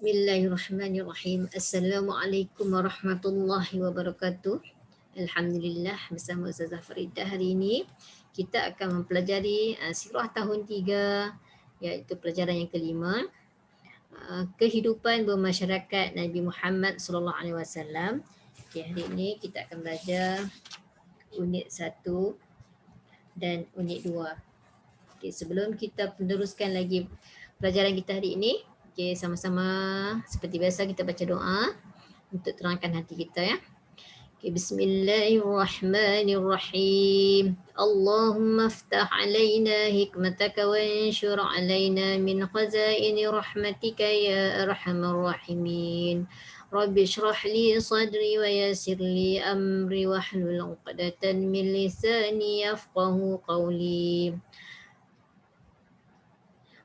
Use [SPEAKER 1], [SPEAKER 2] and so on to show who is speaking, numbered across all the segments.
[SPEAKER 1] Bismillahirrahmanirrahim. Assalamualaikum warahmatullahi wabarakatuh. Alhamdulillah, bersama Ustazah Faridah hari ini kita akan mempelajari sirah tahun 3, iaitu pelajaran yang kelima, kehidupan bermasyarakat Nabi Muhammad sallallahu alaihi wasallam. Okey, hari ini kita akan belajar unit 1 dan unit 2. Okey, sebelum kita meneruskan lagi pelajaran kita hari ini, okey, sama-sama seperti biasa kita baca doa untuk terangkan hati kita ya. Okay, Bismillahirrahmanirrahim. Allahumma aftah alaina hikmataka wa anshur alaina min khazaini rahmatika ya arhamar rahimin. Rabbi shrah li sadri wa yassir li amri wahlul 'uqdatan min lisani yafqahu qawli.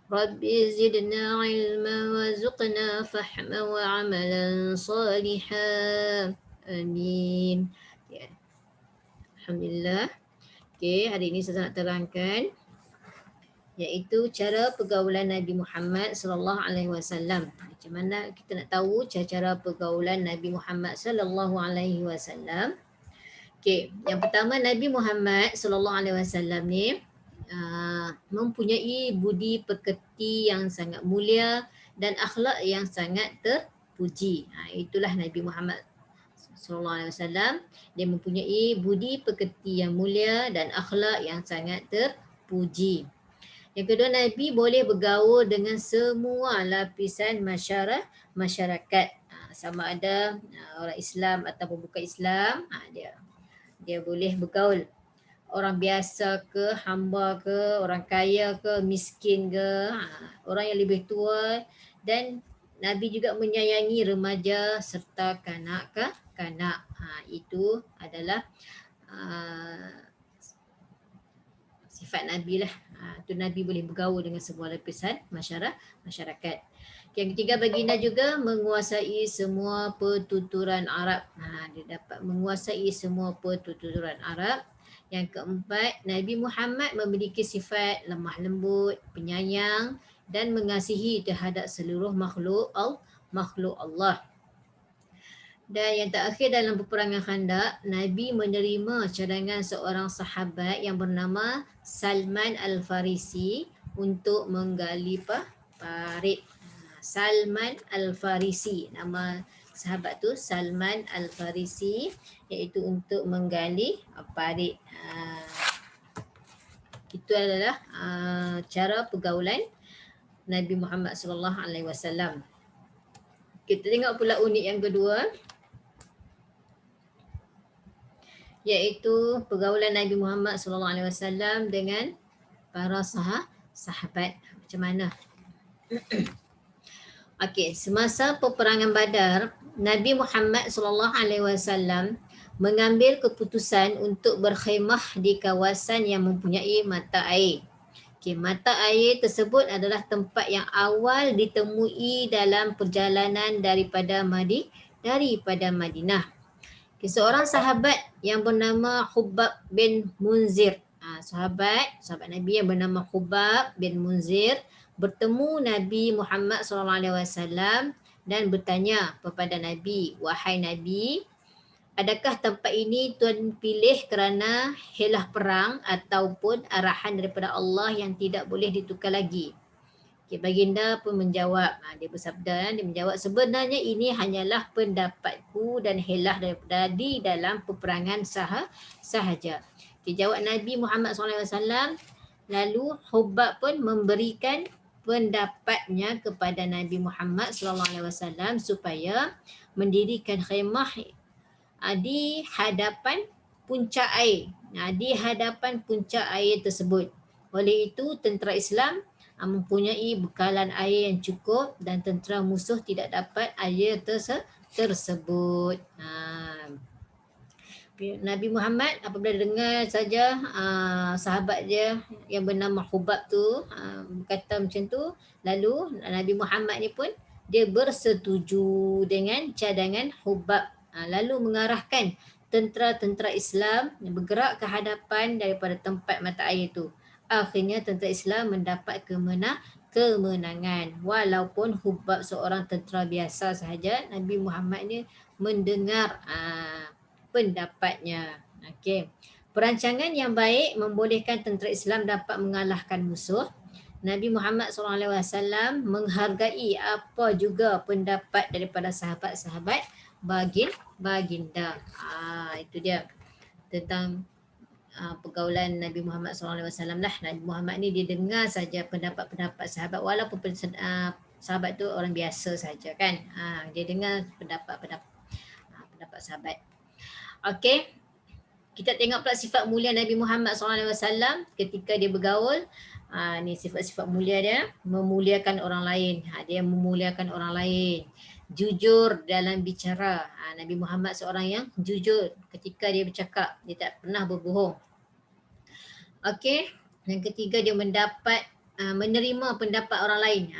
[SPEAKER 1] Rabbi zidna ilma warzuqna fahma wa amalan salihan. Amin. Ya. Alhamdulillah. Okey, hari ini saya nak terangkan iaitu cara pergaulan Nabi Muhammad sallallahu alaihi wasallam. Macam mana kita nak tahu cara pergaulan Nabi Muhammad sallallahu alaihi wasallam? Okey, yang pertama Nabi Muhammad sallallahu alaihi wasallam ni mempunyai budi pekerti yang sangat mulia dan akhlak yang sangat terpuji. Itulah Nabi Muhammad sallallahu alaihi wasallam. Dia mempunyai budi pekerti yang mulia dan akhlak yang sangat terpuji. Yang kedua, Nabi boleh bergaul dengan semua lapisan masyarakat. Sama ada orang Islam ataupun bukan Islam, dia boleh bergaul. Orang biasa ke, hamba ke, orang kaya ke, miskin ke, orang yang lebih tua, dan Nabi juga menyayangi remaja serta kanak-kanak. Itu adalah sifat Nabi lah. Tu Nabi boleh bergaul dengan semua lapisan masyarakat. Yang ketiga, baginda juga menguasai semua pertuturan Arab. Dia dapat menguasai semua pertuturan Arab. Yang keempat, Nabi Muhammad memiliki sifat lemah lembut, penyayang dan mengasihi terhadap seluruh makhluk Allah. Dan yang terakhir, dalam peperangan Khandaq, Nabi menerima cadangan seorang sahabat yang bernama Salman Al-Farisi untuk menggali parit. Salman Al-Farisi, nama sahabat tu Salman Al-Farisi, iaitu untuk menggali parit. Itu adalah cara pergaulan Nabi Muhammad sallallahu alaihi wasallam. Kita tengok pula unit yang kedua, iaitu pergaulan Nabi Muhammad sallallahu alaihi wasallam dengan para sahabat. Macam mana? Okey, semasa peperangan Badar, Nabi Muhammad sallallahu alaihi wasallam mengambil keputusan untuk berkhemah di kawasan yang mempunyai mata air. Okey, mata air tersebut adalah tempat yang awal ditemui dalam perjalanan daripada Madinah. Okay, seorang sahabat yang bernama Hubab bin Munzir, sahabat Nabi yang bernama Hubab bin Munzir bertemu Nabi Muhammad SAW dan bertanya kepada Nabi, "Wahai Nabi, adakah tempat ini Tuan pilih kerana helah perang ataupun arahan daripada Allah yang tidak boleh ditukar lagi?" Okay, baginda pun menjawab, dia bersabda, dia menjawab, "Sebenarnya ini hanyalah pendapatku dan helah di dalam peperangan sahaja." Okay, jawab Nabi Muhammad SAW. Lalu Hubab pun memberikan pendapatnya kepada Nabi Muhammad SAW supaya mendirikan khemah di hadapan puncak air. Di hadapan puncak air tersebut. Oleh itu, tentera Islam mempunyai bekalan air yang cukup dan tentera musuh tidak dapat air tersebut. Nabi Muhammad apabila dengar saja sahabat dia yang bernama Hubab tu berkata macam tu, lalu Nabi Muhammad ni pun dia bersetuju dengan cadangan Hubab, lalu mengarahkan tentera-tentera Islam yang bergerak ke hadapan daripada tempat mata air tu. akhirnya tentera Islam mendapat kemenangan. Walaupun hubab seorang tentera biasa sahaja, Nabi Muhammad ni mendengar pendapatnya. Okey. Perancangan yang baik membolehkan tentera Islam dapat mengalahkan musuh. Nabi Muhammad SAW menghargai apa juga pendapat daripada sahabat-sahabat baginda. Itu dia tentang pergaulan Nabi Muhammad SAW lah. Nabi Muhammad ni dia dengar saja pendapat-pendapat sahabat, walaupun sahabat tu orang biasa saja kan. Dia dengar pendapat sahabat. Okey. Kita tengok pula sifat mulia Nabi Muhammad SAW ketika dia bergaul. Ni sifat-sifat mulia dia, memuliakan orang lain. Dia memuliakan orang lain. Jujur dalam bicara. Nabi Muhammad seorang yang jujur ketika dia bercakap. Dia tak pernah berbohong. Okey. Yang ketiga, dia menerima pendapat orang lain.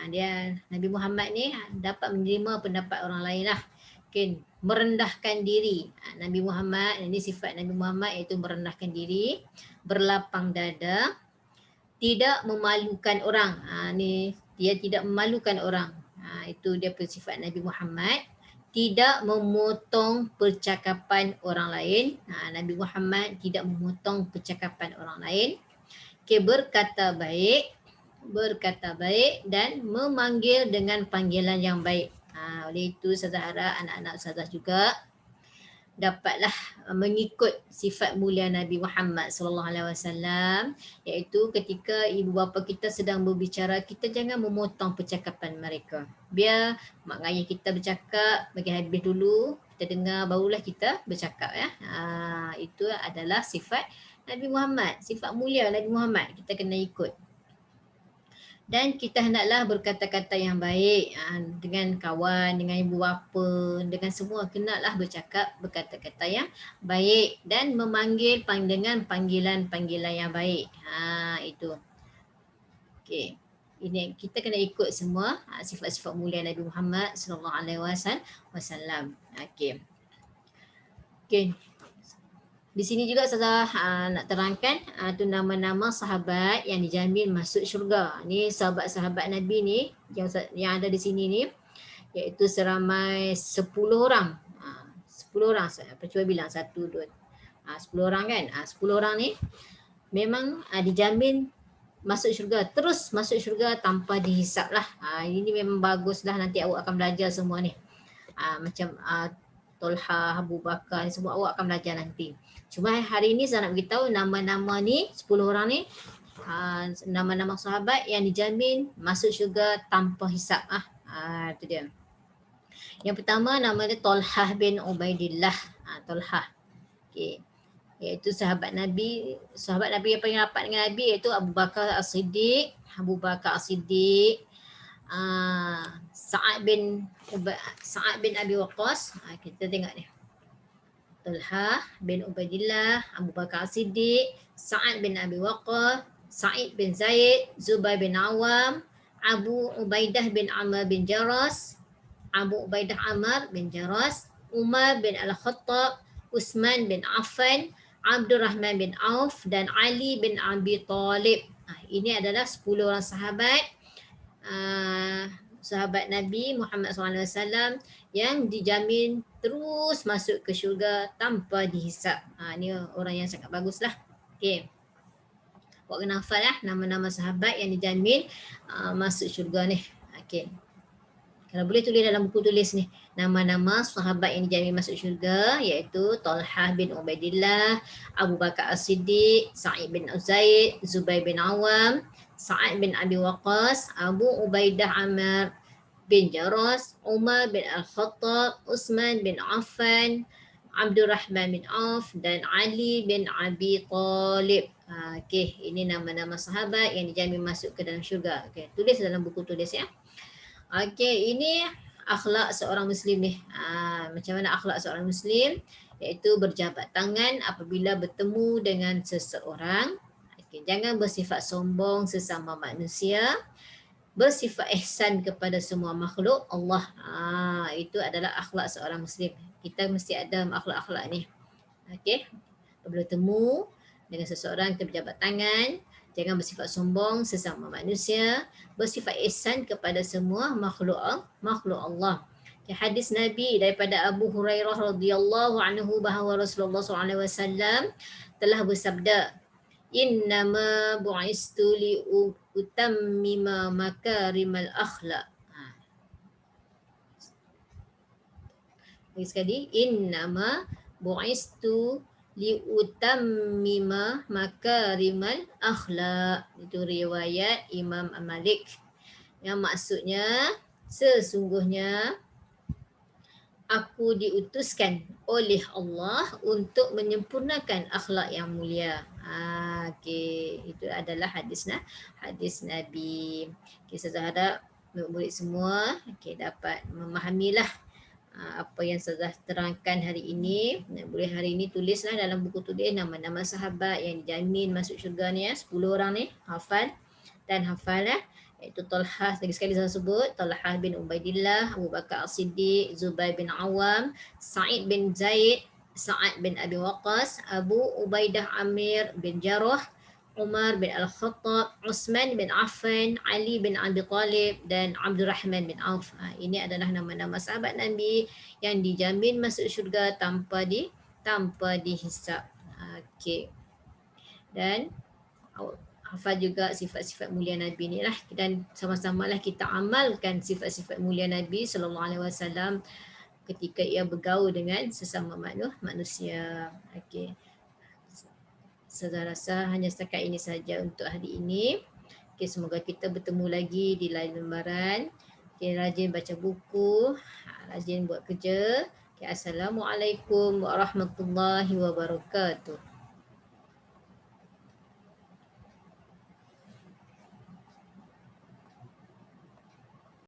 [SPEAKER 1] Nabi Muhammad ni dapat menerima pendapat orang lain lah. Okay. Merendahkan diri. Nabi Muhammad, ini sifat Nabi Muhammad iaitu merendahkan diri, berlapang dada, tidak memalukan orang. Ni dia tidak memalukan orang. Itu dia sifat Nabi Muhammad. Tidak memotong percakapan orang lain. Nabi Muhammad tidak memotong percakapan orang lain. Okay, berkata baik dan memanggil dengan panggilan yang baik. Oleh itu saya harap anak-anak ustazah juga dapatlah mengikut sifat mulia Nabi Muhammad SAW, iaitu ketika ibu bapa kita sedang berbicara, kita jangan memotong percakapan mereka. Biar mak ayah kita bercakap, bagi habis dulu, kita dengar barulah kita bercakap ya. Itu adalah sifat Nabi Muhammad, sifat mulia Nabi Muhammad, kita kena ikut. Dan kita hendaklah berkata-kata yang baik dengan kawan, dengan ibu bapa, dengan semua. Kenalah berkata-kata yang baik dan memanggil dengan panggilan-panggilan yang baik. Itu. Okey. Ini kita kena ikut semua sifat-sifat mulia Nabi Muhammad SAW. Okey. Okey. Di sini juga saya nak terangkan tu nama-nama sahabat yang dijamin masuk syurga. Ni sahabat-sahabat Nabi ni yang ada di sini ni, iaitu seramai 10 orang. 10 orang, saya cuba bilang 1, 2, 10 orang kan. 10 orang ni memang dijamin masuk syurga. Terus masuk syurga tanpa dihisap lah. Ini memang baguslah, nanti awak akan belajar semua ni. Macam Tolha, Abu Bakar, semua awak akan belajar nanti. Cuma hari ini saya nak beritahu nama-nama ni, 10 orang ni, nama-nama sahabat yang dijamin masuk syurga tanpa hisap. Itu dia. Yang pertama nama dia Tolha bin Ubaidillah. Tolha. Okay. Iaitu sahabat Nabi yang paling rapat dengan Nabi, iaitu Abu Bakar As-Siddiq, Sa'ad bin Abi Waqqas. Kita tengok ni. Talha bin Ubaidillah, Abu Bakar As-Siddiq, Sa'ad bin Abi Waqqas, Sa'id bin Zaid, Zubair bin Awam, Abu Ubaidah bin Amr bin Jaras, Umar bin Al-Khattab, Uthman bin Affan, Abdurrahman bin Auf dan Ali bin Abi Talib. Ini adalah 10 orang sahabat Nabi Muhammad SAW yang dijamin terus masuk ke syurga tanpa dihisap. Ni orang yang sangat baguslah. Okey. Awak kena hafal lah nama-nama sahabat yang dijamin masuk syurga ni. Okey. Kalau boleh tulis dalam buku tulis ni nama-nama sahabat yang dijamin masuk syurga, iaitu Talha bin Ubaidillah, Abu Bakar As-Siddiq, Sa'id bin Zaid, Zubair bin Awam, Sa'ad bin Abi Waqqas, Abu Ubaidah Amr bin Jaras, Umar bin Al-Khattab, Uthman bin Affan, Abdurrahman bin Auf dan Ali bin Abi Talib. Okey, ini nama-nama sahabat yang dijamin masuk ke dalam syurga. Okey, tulis dalam buku tulis ya. Okey, ini akhlak seorang Muslim ni. Macam mana akhlak seorang Muslim? Iaitu berjabat tangan apabila bertemu dengan seseorang. Okay, jangan bersifat sombong sesama manusia. Bersifat ihsan kepada semua makhluk Allah. Itu adalah akhlak seorang Muslim. Kita mesti ada akhlak-akhlak ni. Okey. Apabila bertemu dengan seseorang, kita berjabat tangan. Jangan bersifat sombong sesama manusia, bersifat ihsan kepada semua makhluk Allah. Hadis Nabi daripada Abu Hurairah radhiyallahu anhu bahawa Rasulullah SAW telah bersabda, innama bu'istu li utammima makarimal akhlak. Lagi sekali, innama bu'istu liutammima makarimal akhlak. Itu riwayat Imam Malik. Yang maksudnya, sesungguhnya aku diutuskan oleh Allah untuk menyempurnakan akhlak yang mulia. Okey, itu adalah hadis Nabi. Okay, saya harap murid-murid semua dapat memahamilah apa yang saya terangkan hari ini. Boleh hari ini tulislah dalam buku tulis nama-nama sahabat yang dijamin masuk syurga ni 10 orang ni, hafal dan hafal iaitu Talhah, lagi sekali saya sebut, Talhah bin Ubaidillah, Abu Bakar As-Siddiq, Zubair bin Awam, Sa'id bin Zaid, Sa'ad bin Abi Waqqas, Abu Ubaidah Amir bin Jarrah, Umar bin Al-Khattab, Utsman bin Affan, Ali bin Abi Talib dan Abdurrahman bin Auf. Ini adalah nama-nama sahabat Nabi yang dijamin masuk syurga tanpa dihisap. Okey. Dan hafal juga sifat-sifat mulia Nabi ni lah, dan sama-samalah kita amalkan sifat-sifat mulia Nabi SAW ketika ia bergaul dengan sesama manusia. Okey. Saya rasa hanya setakat ini saja untuk hari ini. Okay, semoga kita bertemu lagi di lain lembaran. Okay, rajin baca buku, rajin buat kerja. Okay, Assalamualaikum warahmatullahi wabarakatuh.